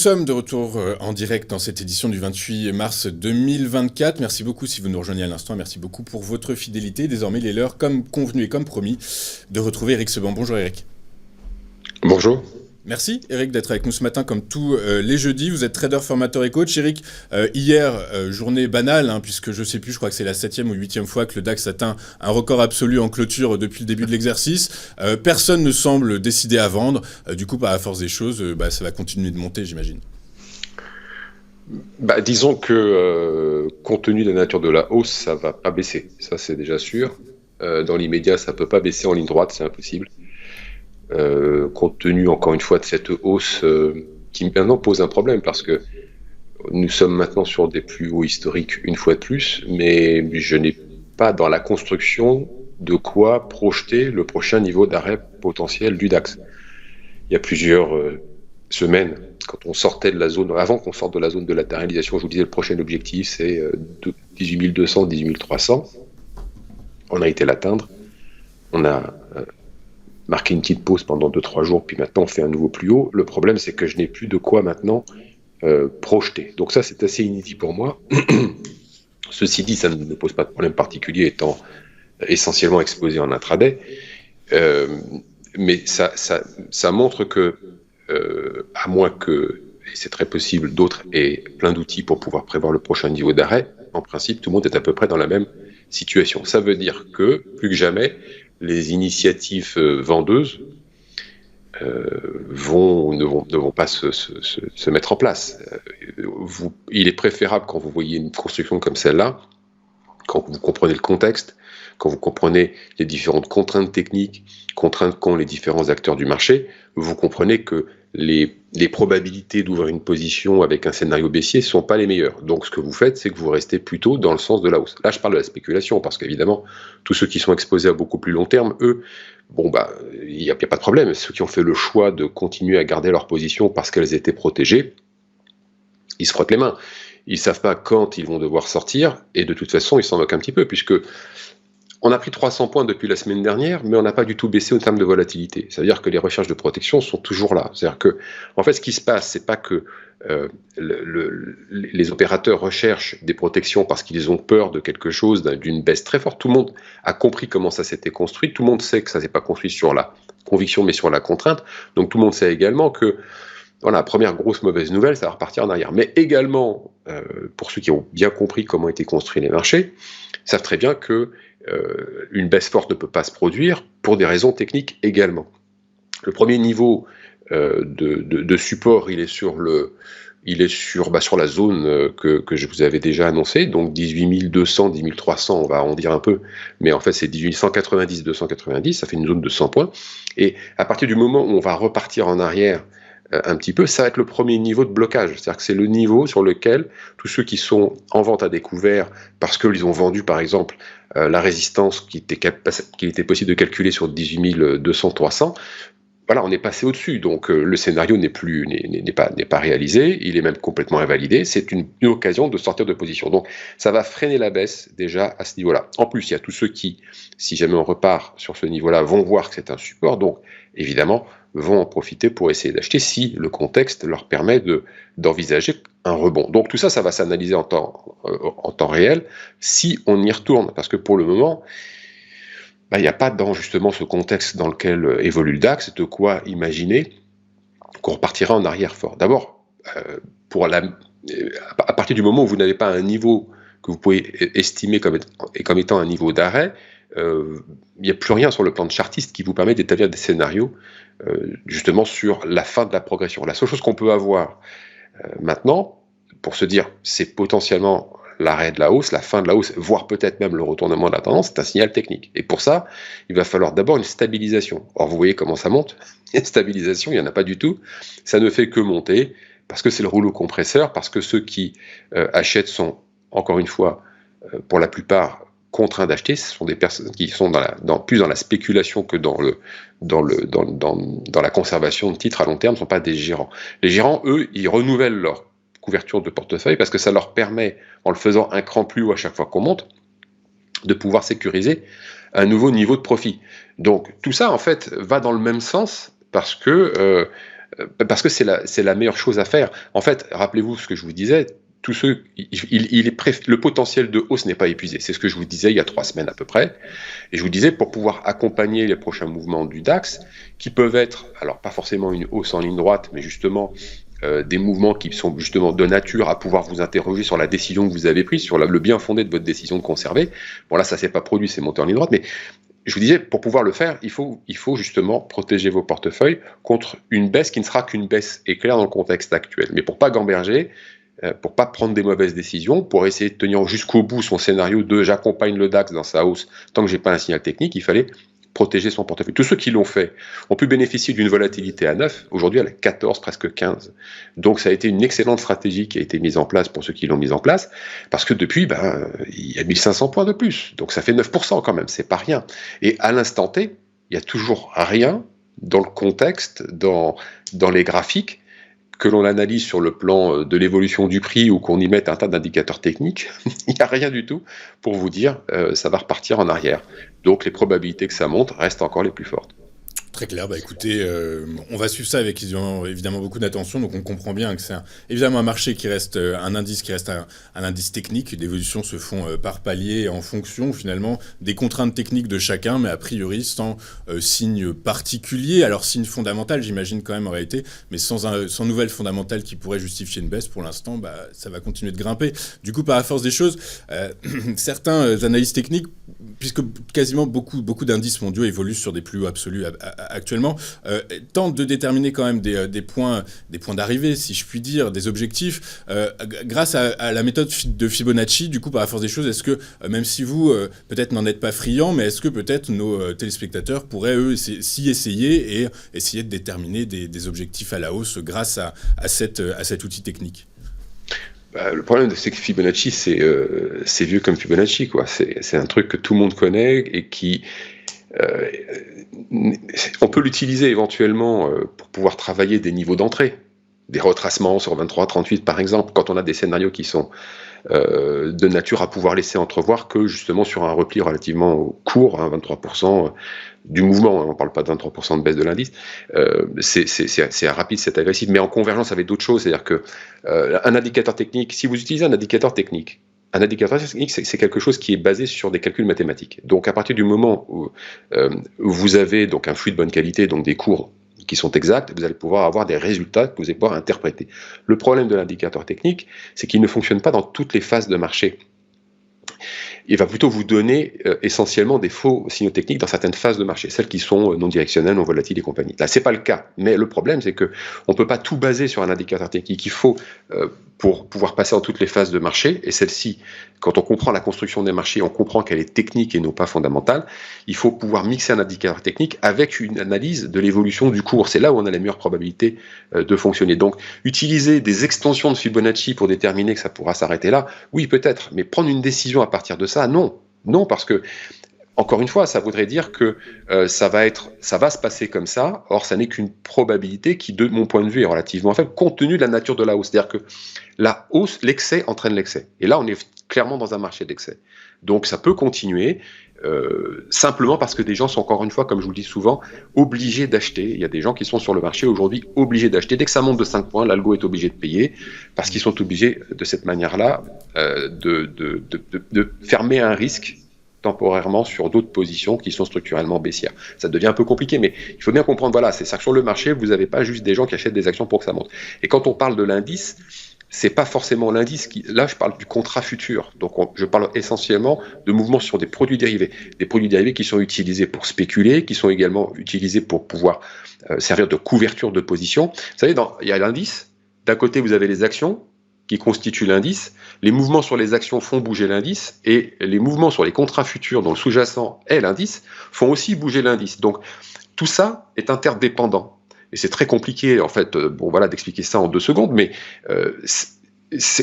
sommes de retour en direct dans cette édition du 28 mars 2024. Merci beaucoup si vous nous rejoignez à l'instant. Merci beaucoup pour votre fidélité. Désormais, il est l'heure, comme convenu et comme promis, de retrouver Eric Seban. Bonjour Eric. Bonjour. Merci Eric d'être avec nous ce matin comme tous les jeudis. Vous êtes trader, formateur et coach. Eric, hier, journée banale, puisque je sais plus, je crois que c'est la 7e ou 8e fois que le DAX atteint un record absolu en clôture depuis le début de l'exercice. Personne ne semble décidé à vendre. Du coup, à force des choses, ça va continuer de monter, j'imagine. Disons que compte tenu de la nature de la hausse, ça va pas baisser. Ça, c'est déjà sûr. Dans l'immédiat, ça peut pas baisser en ligne droite, c'est impossible. Compte tenu encore une fois de cette hausse qui maintenant pose un problème parce que nous sommes maintenant sur des plus hauts historiques une fois de plus, mais je n'ai pas dans la construction de quoi projeter le prochain niveau d'arrêt potentiel du DAX. Il y a plusieurs semaines, quand on sortait de la zone, avant qu'on sorte de la zone de latéralisation, je vous disais le prochain objectif c'est 18 200, 18 300. On a été l'atteindre. On a marqué une petite pause pendant 2-3 jours, puis maintenant on fait un nouveau plus haut. Le problème, c'est que je n'ai plus de quoi maintenant projeter. Donc ça, c'est assez inédit pour moi. Ceci dit, ça ne me pose pas de problème particulier, étant essentiellement exposé en intraday. Mais ça montre que, à moins que, et c'est très possible, d'autres aient plein d'outils pour pouvoir prévoir le prochain niveau d'arrêt, en principe, tout le monde est à peu près dans la même situation. Ça veut dire que, plus que jamais, les initiatives vendeuses ne vont pas se mettre en place. Il est préférable, quand vous voyez une construction comme celle-là, quand vous comprenez le contexte, quand vous comprenez les différentes contraintes techniques, contraintes qu'ont les différents acteurs du marché, vous comprenez que les probabilités d'ouvrir une position avec un scénario baissier ne sont pas les meilleures. Donc ce que vous faites, c'est que vous restez plutôt dans le sens de la hausse. Là, je parle de la spéculation, parce qu'évidemment, tous ceux qui sont exposés à beaucoup plus long terme, eux, il n'y a pas de problème. Ceux qui ont fait le choix de continuer à garder leur position parce qu'elles étaient protégées, ils se frottent les mains. Ils ne savent pas quand ils vont devoir sortir, et de toute façon, ils s'en moquent un petit peu, puisque on a pris 300 points depuis la semaine dernière, mais on n'a pas du tout baissé en termes de volatilité. C'est-à-dire que les recherches de protection sont toujours là. C'est-à-dire que, en fait, ce qui se passe, c'est pas que les opérateurs recherchent des protections parce qu'ils ont peur de quelque chose, d'une baisse très forte. Tout le monde a compris comment ça s'était construit. Tout le monde sait que ça ne s'est pas construit sur la conviction, mais sur la contrainte. Donc tout le monde sait également que, voilà, première grosse mauvaise nouvelle, ça va repartir en arrière. Mais également, pour ceux qui ont bien compris comment étaient construits les marchés, savent très bien que une baisse forte ne peut pas se produire pour des raisons techniques également. Le premier niveau de support, il est sur la zone que je vous avais déjà annoncée, donc 18 200, 18 300, on va en dire un peu, mais en fait c'est 18 190, 290, ça fait une zone de 100 points. Et à partir du moment où on va repartir en arrière un petit peu, ça va être le premier niveau de blocage. C'est-à-dire que c'est le niveau sur lequel tous ceux qui sont en vente à découvert, parce qu'ils ont vendu par exemple la résistance qu'il était possible de calculer sur 18 200, 300, voilà, on est passé au-dessus. Donc le scénario n'est pas réalisé, il est même complètement invalidé. C'est une occasion de sortir de position. Donc ça va freiner la baisse déjà à ce niveau-là. En plus, il y a tous ceux qui, si jamais on repart sur ce niveau-là, vont voir que c'est un support. Donc évidemment, vont en profiter pour essayer d'acheter si le contexte leur permet d'envisager un rebond. Donc tout ça, ça va s'analyser en temps réel si on y retourne. Parce que pour le moment, il n'y a pas dans justement ce contexte dans lequel évolue le DAX de quoi imaginer qu'on repartira en arrière fort. D'abord, à partir du moment où vous n'avez pas un niveau que vous pouvez estimer comme étant un niveau d'arrêt, il n'y a plus rien sur le plan de chartiste qui vous permet d'établir des scénarios justement sur la fin de la progression. La seule chose qu'on peut avoir maintenant, pour se dire c'est potentiellement l'arrêt de la hausse, la fin de la hausse, voire peut-être même le retournement de la tendance, c'est un signal technique. Et pour ça, il va falloir d'abord une stabilisation. Or, vous voyez comment ça monte. Une stabilisation, il n'y en a pas du tout. Ça ne fait que monter, parce que c'est le rouleau compresseur, parce que ceux qui achètent sont, encore une fois, pour la plupart, contraints d'acheter. Ce sont des personnes qui sont plus dans la spéculation que dans la conservation de titres à long terme, ne sont pas des gérants. Les gérants, eux, ils renouvellent leur couverture de portefeuille parce que ça leur permet, en le faisant un cran plus haut à chaque fois qu'on monte, de pouvoir sécuriser un nouveau niveau de profit. Donc tout ça en fait va dans le même sens parce que parce que c'est la meilleure chose à faire. En fait, rappelez-vous ce que je vous disais, le potentiel de hausse n'est pas épuisé. C'est ce que je vous disais il y a 3 semaines à peu près. Et je vous disais, pour pouvoir accompagner les prochains mouvements du DAX, qui peuvent être, alors pas forcément une hausse en ligne droite, mais justement des mouvements qui sont justement de nature à pouvoir vous interroger sur la décision que vous avez prise, sur le bien fondé de votre décision de conserver. Bon là, ça s'est pas produit, c'est monté en ligne droite, mais je vous disais, pour pouvoir le faire, il faut justement protéger vos portefeuilles contre une baisse qui ne sera qu'une baisse éclair dans le contexte actuel. Mais pour pas gamberger, pour pas prendre des mauvaises décisions, pour essayer de tenir jusqu'au bout son scénario de j'accompagne le DAX dans sa hausse tant que j'ai pas un signal technique, il fallait protéger son portefeuille. Tous ceux qui l'ont fait ont pu bénéficier d'une volatilité à 9, aujourd'hui elle est à 14, presque 15. Donc ça a été une excellente stratégie qui a été mise en place pour ceux qui l'ont mise en place, parce que depuis, il y a 1500 points de plus, donc ça fait 9% quand même, c'est pas rien. Et à l'instant T, il y a toujours rien dans le contexte, dans les graphiques, que l'on analyse sur le plan de l'évolution du prix ou qu'on y mette un tas d'indicateurs techniques, il n'y a rien du tout pour vous dire ça va repartir en arrière. Donc les probabilités que ça monte restent encore les plus fortes. Très clair, écoutez, on va suivre ça avec évidemment beaucoup d'attention, donc on comprend bien que c'est évidemment un marché qui reste, un indice qui reste un indice technique, les évolutions se font par palier en fonction finalement des contraintes techniques de chacun, mais a priori sans signe particulier, alors signe fondamental j'imagine quand même en réalité, mais sans nouvelle fondamentale qui pourrait justifier une baisse pour l'instant, ça va continuer de grimper. Du coup par la force des choses, certains analystes techniques, puisque quasiment beaucoup d'indices mondiaux évoluent sur des plus hauts absolus actuellement, tente de déterminer quand même des points d'arrivée, si je puis dire, des objectifs, grâce à la méthode de Fibonacci. Du coup, par la force des choses, est-ce que, même si vous, peut-être n'en êtes pas friand, mais est-ce que peut-être nos téléspectateurs pourraient, eux, s'y essayer et essayer de déterminer des objectifs à la hausse grâce à cet outil technique? Le problème, c'est que Fibonacci, c'est vieux comme Fibonacci, quoi. C'est un truc que tout le monde connaît et qui... on peut l'utiliser éventuellement pour pouvoir travailler des niveaux d'entrée, des retracements sur 23-38 par exemple, quand on a des scénarios qui sont de nature à pouvoir laisser entrevoir que justement sur un repli relativement court, 23% du mouvement, on ne parle pas de 23% de baisse de l'indice, c'est rapide, c'est agressif, mais en convergence avec d'autres choses, c'est-à-dire que un indicateur technique, si vous utilisez un indicateur technique, c'est quelque chose qui est basé sur des calculs mathématiques. Donc à partir du moment où vous avez donc un flux de bonne qualité, donc des cours qui sont exacts, vous allez pouvoir avoir des résultats que vous allez pouvoir interpréter. Le problème de l'indicateur technique, c'est qu'il ne fonctionne pas dans toutes les phases de marché. Il va plutôt vous donner essentiellement des faux signaux techniques dans certaines phases de marché, celles qui sont non directionnelles, non volatiles et compagnie. Là, c'est pas le cas. Mais le problème, c'est que on peut pas tout baser sur un indicateur technique. Il faut, pour pouvoir passer dans toutes les phases de marché, et celle-ci, quand on comprend la construction des marchés, on comprend qu'elle est technique et non pas fondamentale, il faut pouvoir mixer un indicateur technique avec une analyse de l'évolution du cours. C'est là où on a les meilleures probabilités de fonctionner. Donc, utiliser des extensions de Fibonacci pour déterminer que ça pourra s'arrêter là, oui, peut-être, mais prendre une décision à partir de ça, non. Non, parce que, encore une fois, ça voudrait dire que ça va se passer comme ça. Or, ça n'est qu'une probabilité qui, de mon point de vue, est relativement faible, compte tenu de la nature de la hausse. C'est-à-dire que la hausse, l'excès entraîne l'excès. Et là, on est clairement dans un marché d'excès. Donc, ça peut continuer, simplement parce que des gens sont, encore une fois, comme je vous le dis souvent, obligés d'acheter. Il y a des gens qui sont sur le marché aujourd'hui obligés d'acheter. Dès que ça monte de 5 points, l'algo est obligé de payer, parce qu'ils sont obligés, de cette manière-là, de fermer un risque temporairement sur d'autres positions qui sont structurellement baissières. Ça devient un peu compliqué, mais il faut bien comprendre, voilà, c'est ça que sur le marché, vous n'avez pas juste des gens qui achètent des actions pour que ça monte. Et quand on parle de l'indice, c'est pas forcément l'indice qui... Là, je parle du contrat futur. Donc, je parle essentiellement de mouvements sur des produits dérivés. Des produits dérivés qui sont utilisés pour spéculer, qui sont également utilisés pour pouvoir servir de couverture de position. Vous savez, il y a l'indice. D'un côté, vous avez les actions qui constituent l'indice. Les mouvements sur les actions font bouger l'indice et les mouvements sur les contrats futurs dont le sous-jacent est l'indice font aussi bouger l'indice. Donc tout ça est interdépendant et c'est très compliqué en fait d'expliquer ça en 2 secondes, mais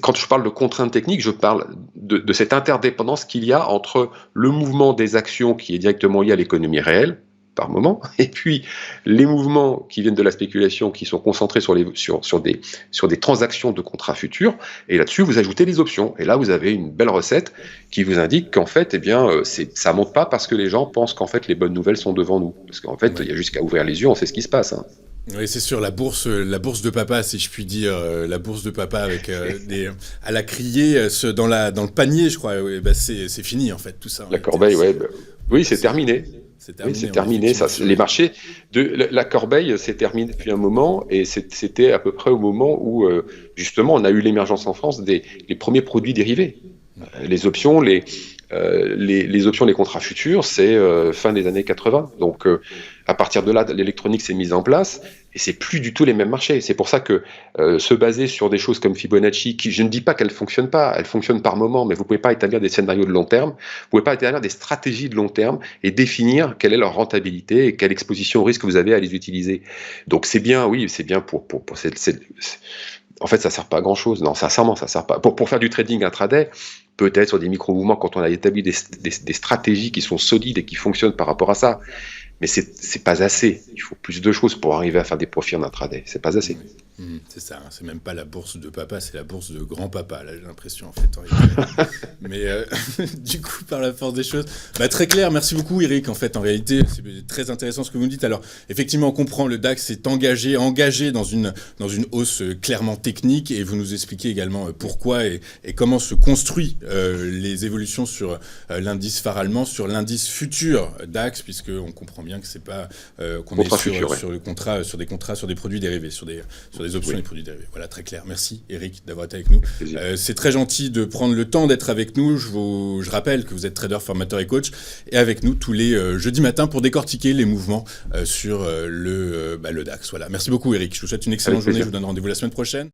quand je parle de contraintes techniques, je parle de cette interdépendance qu'il y a entre le mouvement des actions qui est directement lié à l'économie réelle par moment, et puis les mouvements qui viennent de la spéculation qui sont concentrés sur des transactions de contrats futurs, et là-dessus vous ajoutez les options, et là vous avez une belle recette qui vous indique qu'en fait, ça monte pas parce que les gens pensent qu'en fait les bonnes nouvelles sont devant nous, parce qu'en fait il y a juste qu'à ouvrir les yeux, on sait ce qui se passe. Oui, c'est sûr, la bourse de papa, si je puis dire, la bourse de papa avec à la criée dans le panier, je crois. Oui, bah c'est fini en fait, tout ça. En La réalité, corbeille, ouais, bah, oui, c'est terminé. c'est Oui, terminé, c'est terminé. Ça, effectivement. les marchés de la corbeille, c'est terminé depuis un moment, et c'était à peu près au moment où justement on a eu l'émergence en France des les premiers produits dérivés. Les options, les options, les contrats futurs, c'est fin des années 80. Donc, à partir de là, l'électronique s'est mise en place et c'est plus du tout les mêmes marchés. C'est pour ça que se baser sur des choses comme Fibonacci, qui, je ne dis pas qu'elles fonctionnent pas, elles fonctionnent par moment, mais vous pouvez pas établir des scénarios de long terme, vous pouvez pas établir des stratégies de long terme et définir quelle est leur rentabilité et quelle exposition au risque vous avez à les utiliser. Donc, c'est bien, oui, c'est bien pour en fait, ça sert pas à grand chose. Non, sincèrement, ça sert pas. Pour faire du trading intraday, peut-être sur des micro-mouvements quand on a établi des stratégies qui sont solides et qui fonctionnent par rapport à ça. Mais c'est pas assez. Il faut plus de choses pour arriver à faire des profits en intraday. C'est pas assez. C'est ça, hein, c'est même pas la bourse de papa, c'est la bourse de grand-papa, là j'ai l'impression en fait. En réalité. Mais du coup, par la force des choses, bah, très clair, merci beaucoup Eric, en fait, en réalité, c'est très intéressant ce que vous nous dites. Alors, effectivement, on comprend, le DAX est engagé dans une hausse clairement technique, et vous nous expliquez également pourquoi et comment se construit les évolutions sur l'indice phare allemand, sur l'indice futur DAX, puisqu'on comprend bien que c'est pas qu'on est sur le contrat, sur des produits dérivés, sur des options et produits dérivés. Voilà, très clair. Merci Eric d'avoir été avec nous. C'est très gentil de prendre le temps d'être avec nous. Je rappelle que vous êtes trader, formateur et coach, et avec nous tous les jeudis matins pour décortiquer les mouvements sur le DAX. Voilà. Merci beaucoup Eric. Je vous souhaite une excellente journée. Je vous donne rendez-vous la semaine prochaine.